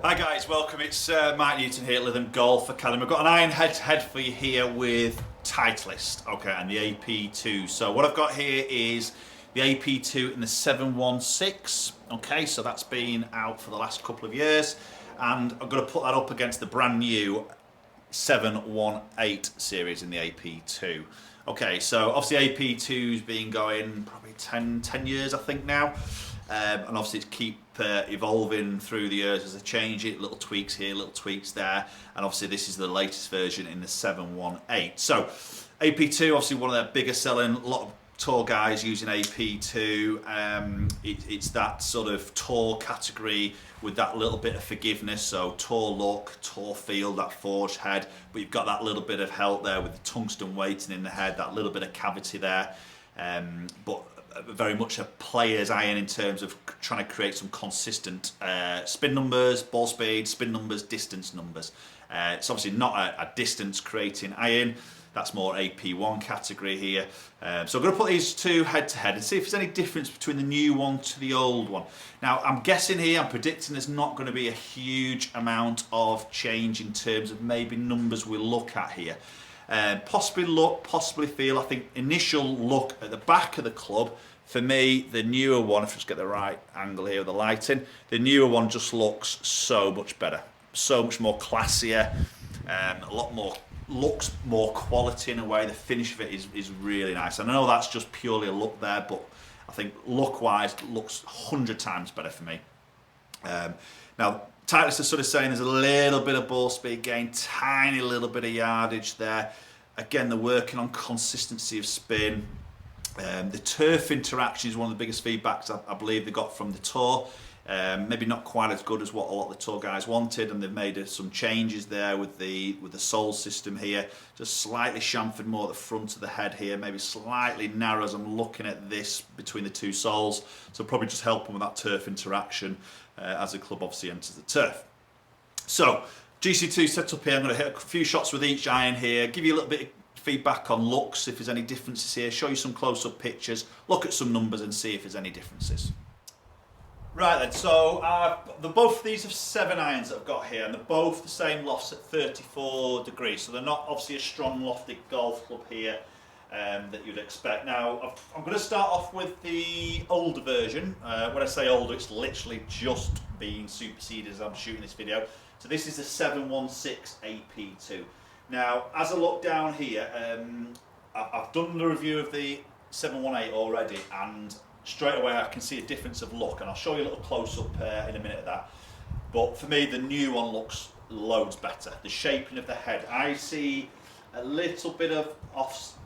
Hi guys, welcome. It's Mike Newton here at Lytham Golf Academy. I've got an iron head-to-head for you here with Titleist, okay, and the AP2. So what I've got here is the AP2 in the 716, okay, so that's been out for the last couple of years, and I'm going to put that up against the brand new 718 series in the AP2. Okay, so obviously AP2's been going probably 10 years, I think now. And obviously it's keep evolving through the years as they change it, little tweaks here, little tweaks there, and obviously this is the latest version in the 718. So AP2, obviously one of their biggest selling, a lot of tour guys using AP2. It's that sort of tour category with that little bit of forgiveness, so tour look, tour feel, that forged head, but you've got that little bit of help there with the tungsten weighting in the head, that little bit of cavity there, but very much a player's iron in terms of trying to create some consistent spin numbers, ball speed, spin numbers, distance numbers. It's obviously not a distance creating iron. That's more AP1 category here. So I'm going to put these two head to head and see if there's any difference between the new one to the old one. Now I'm guessing here, I'm predicting there's not going to be a huge amount of change in terms of maybe numbers we'll look at here. Possibly look, possibly feel. I think initial look at the back of the club, for me, the newer one, if I just get the right angle here with the lighting, the newer one just looks so much better, so much more classier, a lot more, looks more quality in a way. The finish of it is really nice. And I know that's just purely a look there, but I think look-wise, it looks 100 times better for me. Now, Titleist is sort of saying there's a little bit of ball speed gain, tiny little bit of yardage there. Again, they're working on consistency of spin. The turf interaction is one of the biggest feedbacks I believe they got from the tour. Maybe not quite as good as what a lot of the tour guys wanted, and they've made some changes there with the sole system here. Just slightly chamfered more at the front of the head here, maybe slightly narrow as I'm looking at this between the two soles. So probably just helping with that turf interaction as the club obviously enters the turf. So GC2 set up here. I'm going to hit a few shots with each iron here, give you a little bit of feedback on looks if there's any differences here, show you some close-up pictures, look at some numbers and see if there's any differences. Right then, so both of these are 7 irons that I've got here, and they're both the same lofts at 34 degrees, so they're not obviously a strong lofted golf club here that you'd expect. Now, I'm going to start off with the older version. When I say older, it's literally just being superseded as I'm shooting this video. So this is the 716 AP2. Now, as I look down here, I've done the review of the 718 already, and straight away I can see a difference of look, and I'll show you a little close-up in a minute of that. But for me, the new one looks loads better. The shaping of the head, I see a little bit of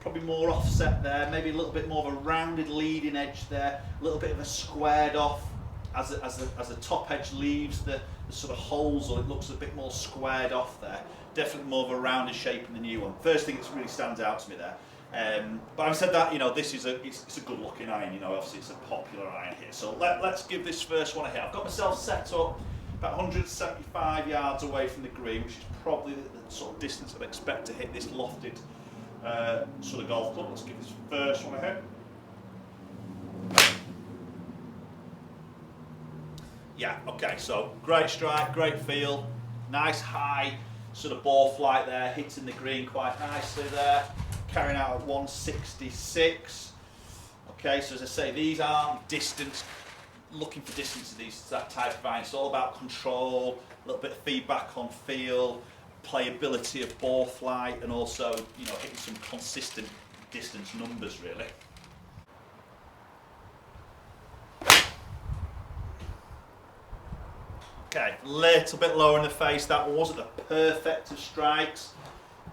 probably more offset there, maybe a little bit more of a rounded leading edge there, a little bit of a squared off as the top edge leaves the sort of holes, or it looks a bit more squared off there. Definitely more of a rounded shape in the new one. First thing that really stands out to me there. But having said that, you know, this is it's a good looking iron, you know, obviously it's a popular iron here. So let's give this first one a hit. I've got myself set up about 175 yards away from the green, which is probably the sort of distance I'd expect to hit this lofted sort of golf club. Let's give this first one a hit. Yeah, okay, so great strike, great feel, nice high sort of ball flight there, hitting the green quite nicely there, carrying out at 166. Okay, so as I say, these aren't distance, looking for distance of that type of iron. It's all about control, a little bit of feedback on feel, playability of ball flight, and also, you know, hitting some consistent distance numbers really. Okay, a little bit lower in the face. That wasn't the perfect of strikes,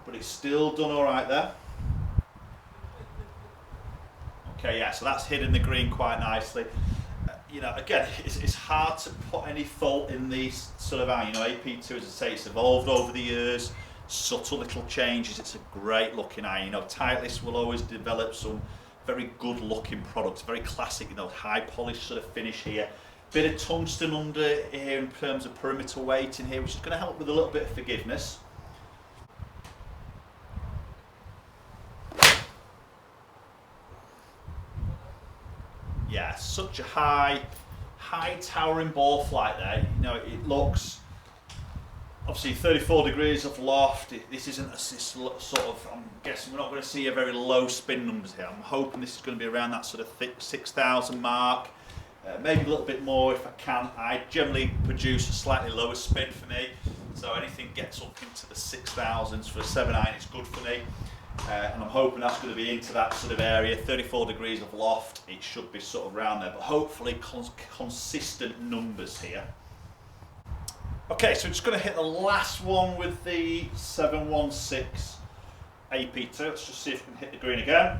but it's still done all right there. Okay, yeah, so that's hitting the green quite nicely. You know, again, it's hard to put any fault in these sort of iron. You know, AP2, as I say, it's evolved over the years, subtle little changes. It's a great looking iron. You know, Titleist will always develop some very good looking products, very classic, you know, high polished sort of finish here. Bit of tungsten under here in terms of perimeter weight in here, which is going to help with a little bit of forgiveness. Yeah, such a high towering ball flight there. You know, it looks Obviously 34 degrees of loft. This isn't this sort of, I'm guessing we're not going to see a very low spin numbers here. I'm hoping this is going to be around that sort of thick 6,000 mark. Maybe a little bit more if I can. I generally produce a slightly lower spin for me, so anything gets up into the 6,000s for a 7 iron is good for me. And I'm hoping that's going to be into that sort of area. 34 degrees of loft, it should be sort of around there, but hopefully consistent numbers here. Okay, so I'm just going to hit the last one with the 716 AP2. Let's just see if we can hit the green again.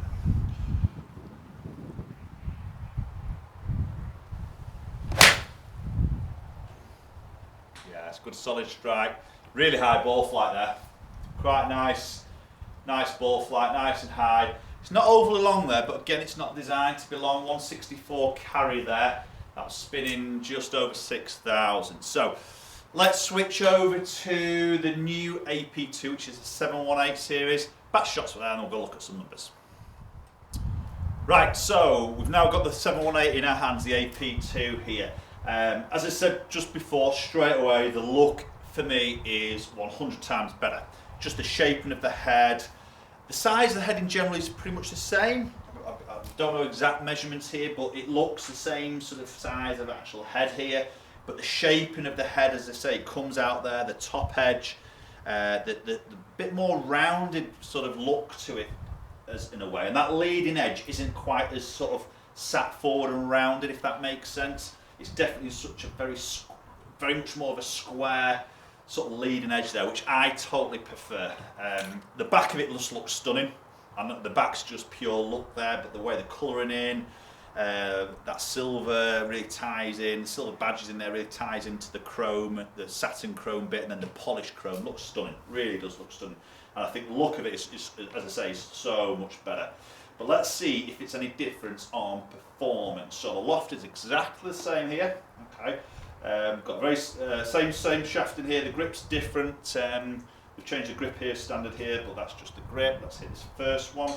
Yeah, it's a good solid strike. Really high ball flight there. Quite nice ball flight, nice and high. It's not overly long there, but again, it's not designed to be long. 164 carry there. That's spinning just over 6,000. So let's switch over to the new AP2, which is the 718 series. Back shots for that, and we'll go look at some numbers. Right, so we've now got the 718 in our hands, the AP2 here. As I said just before, straight away, the look for me is 100 times better. Just the shaping of the head. The size of the head in general is pretty much the same. I don't know exact measurements here, but it looks the same sort of size of actual head here. But the shaping of the head, as I say, comes out there, the top edge, the bit more rounded sort of look to it as in a way. And that leading edge isn't quite as sort of sat forward and rounded, if that makes sense. It's definitely such a very much more of a square sort of leading edge there, which I totally prefer. The back of it just looks stunning. And the back's just pure look there, but the way the colouring in, that silver really ties in, the silver badges in there really ties into the chrome, the satin chrome bit, and then the polished chrome looks stunning, really does look stunning. And I think the look of it is, as I say, is so much better. But let's see if it's any difference on performance. So the loft is exactly the same here, okay. Got very same shaft in here, the grip's different. We've changed the grip here, standard here, but that's just the grip. Let's hit this first one.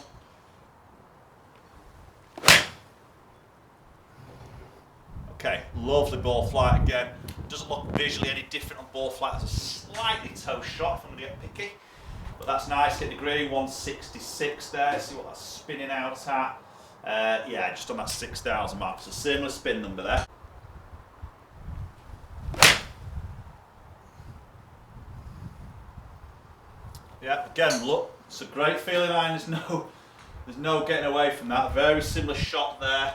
Okay, lovely ball flight again. Doesn't look visually any different on ball flight. It's a slightly toe shot if I'm going to get picky. But that's nice, hit the green, 166 there. See what that's spinning out at. Yeah, just on that 6,000 mark. So similar spin number there. Yeah, again, look, it's a great feeling iron. There's no getting away from that. Very similar shot there.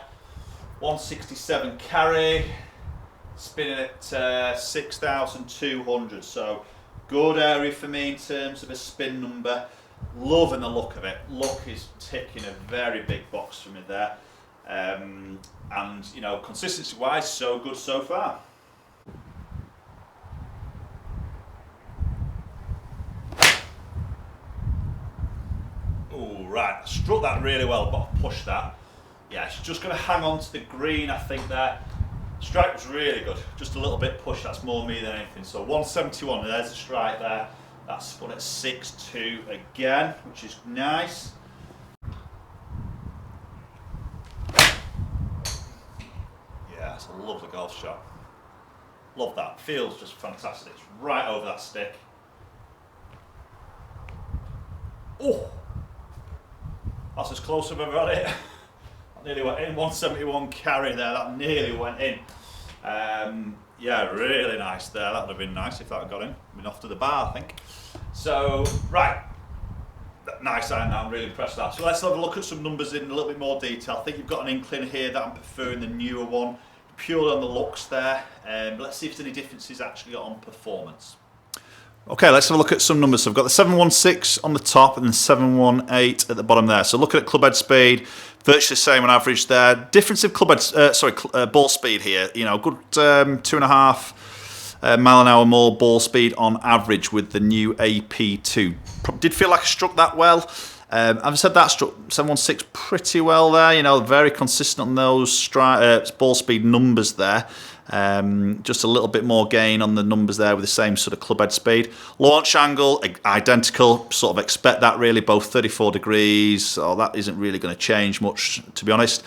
167 carry, spinning at 6,200. So good area for me in terms of a spin number. Loving the look of it. Look is ticking a very big box for me there. And you know, consistency wise, so good so far. Oh, right, I struck that really well, but I pushed that. Yeah, it's just going to hang on to the green, I think there. Strike was really good, just a little bit push, that's more me than anything. So 171, there's the strike there. That's spun at 6-2 again, which is nice. Yeah, it's a lovely golf shot. Love that, feels just fantastic. It's right over that stick. Oh! That's as close as I've ever had it. That nearly went in, 171 carry there, that nearly went in. Yeah, really nice there. That would have been nice if that had got in. Been off to the bar, I think. So, right. Nice iron, I'm really impressed with that. So let's have a look at some numbers in a little bit more detail. I think you've got an inkling here that I'm preferring the newer one. Purely on the looks there. Let's see if there's any differences actually on performance. Okay, let's have a look at some numbers. So I've got the 716 on the top and the 718 at the bottom there. So looking at club head speed, virtually the same on average there. Difference of club head, ball speed here. You know, good 2.5 mile an hour more ball speed on average with the new AP2. Did feel like I struck that well. I've said that struck 716 pretty well there. You know, very consistent on those ball speed numbers there. Just a little bit more gain on the numbers there with the same sort of club head speed. Launch angle, identical, sort of expect that really, both 34 degrees, so that isn't really going to change much, to be honest.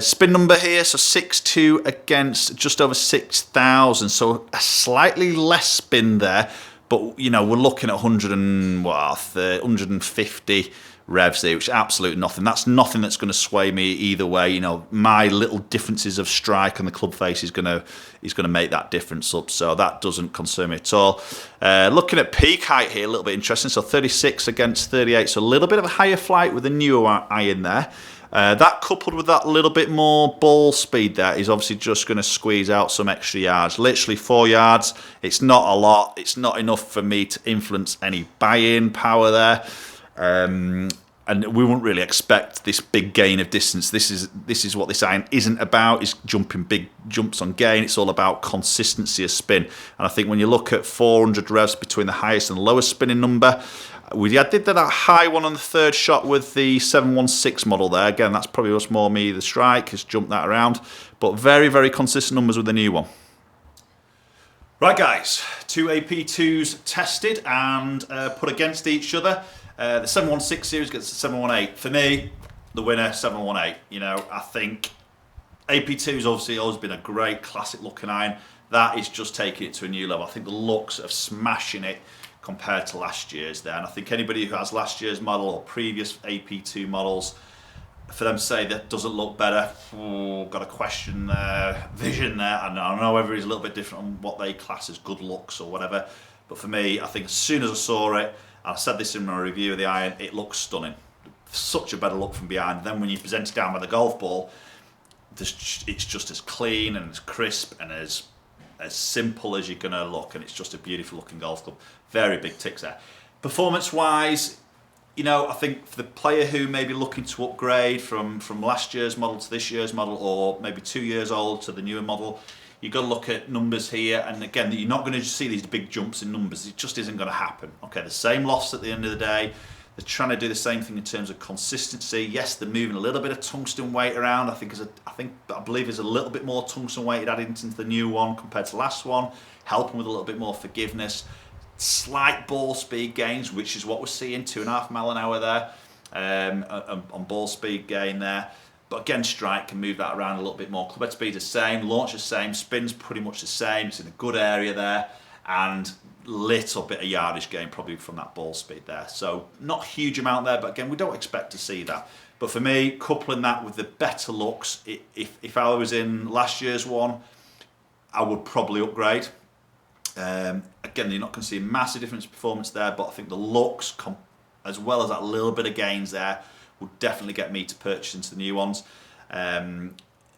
Spin number here, so 6.2 against just over 6,000, so a slightly less spin there, But, you know, we're looking at 150 revs here, which is absolute nothing. That's nothing that's going to sway me either way. You know, my little differences of strike on the club face is going to make that difference up. So that doesn't concern me at all. Looking at peak height here, a little bit interesting. So 36 against 38, so a little bit of a higher flight with the newer iron there. That coupled with that little bit more ball speed there is obviously just going to squeeze out some extra yards. Literally 4 yards. It's not a lot. It's not enough for me to influence any buy-in power there. And we wouldn't really expect this big gain of distance. This is what this iron isn't about, is jumping big jumps on gain. It's all about consistency of spin. And I think when you look at 400 revs between the highest and lowest spinning number, I did that high one on the third shot with the 716 model there. Again, that's probably what's more me, the strike, has jumped that around. But very, very consistent numbers with the new one. Right, guys, 2 AP2s tested and put against each other. The 716 series gets the 718. For me, the winner, 718. You know, I think AP2 has obviously always been a great classic looking iron. That is just taking it to a new level. I think the looks of smashing it compared to last year's there. And I think anybody who has last year's model or previous AP2 models, for them to say that doesn't look better, got a question vision there. And I know everybody's a little bit different on what they class as good looks or whatever. But for me, I think as soon as I saw it, I said this in my review of the iron, it looks stunning. Such a better look from behind. Then when you present it down by the golf ball, it's just as clean and as crisp and as simple as you're going to look, and it's just a beautiful looking golf club. Very big ticks there. Performance wise, you know, I think for the player who may be looking to upgrade from last year's model to this year's model, or maybe 2 years old to the newer model, you've got to look at numbers here. And again, you're not going to see these big jumps in numbers. It just isn't going to happen. Okay, the same lofts at the end of the day. They're trying to do the same thing in terms of consistency. Yes, they're moving a little bit of tungsten weight around. I believe there's a little bit more tungsten weight added into the new one compared to the last one, helping with a little bit more forgiveness. Slight ball speed gains, which is what we're seeing, 2.5 mile an hour there on ball speed gain there. But again, strike can move that around a little bit more. Club head speed the same, launch the same, spin's pretty much the same. It's in a good area there, and little bit of yardage gain probably from that ball speed there. So not a huge amount there, but again, we don't expect to see that. But for me, coupling that with the better looks, if I was in last year's one, I would probably upgrade. Again, you're not going to see a massive difference in performance there, but I think the looks, as well as that little bit of gains there, would definitely get me to purchase into the new ones.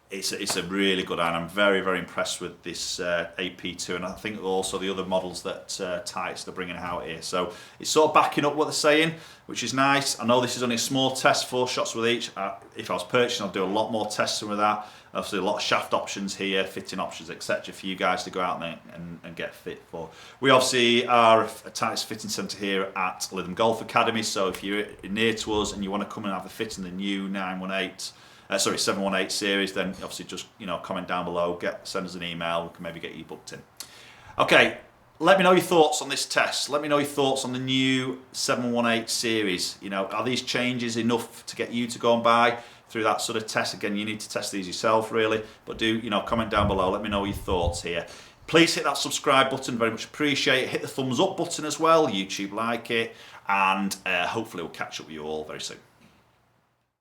It's a really good iron. I'm very, very impressed with this AP2, and I think also the other models that Titleist are bringing out here. So it's sort of backing up what they're saying, which is nice. I know this is only a small test, 4 shots with each. If I was purchasing, I'll do a lot more testing with that. Obviously a lot of shaft options here, fitting options, etc. for you guys to go out and get fit for. We obviously are a Titleist fitting centre here at Lytham Golf Academy, so if you're near to us and you want to come and have a fit in the new 718 series, then obviously just comment down below, send us an email, we can maybe get you booked in. Okay, let me know your thoughts on this test. Let me know your thoughts on the new 718 series. Are these changes enough to get you to go and buy through that sort of test? Again, you need to test these yourself really, but do comment down below, let me know your thoughts here. Please hit that subscribe button, very much appreciate it. Hit the thumbs up button as well, YouTube like it, and hopefully we'll catch up with you all very soon.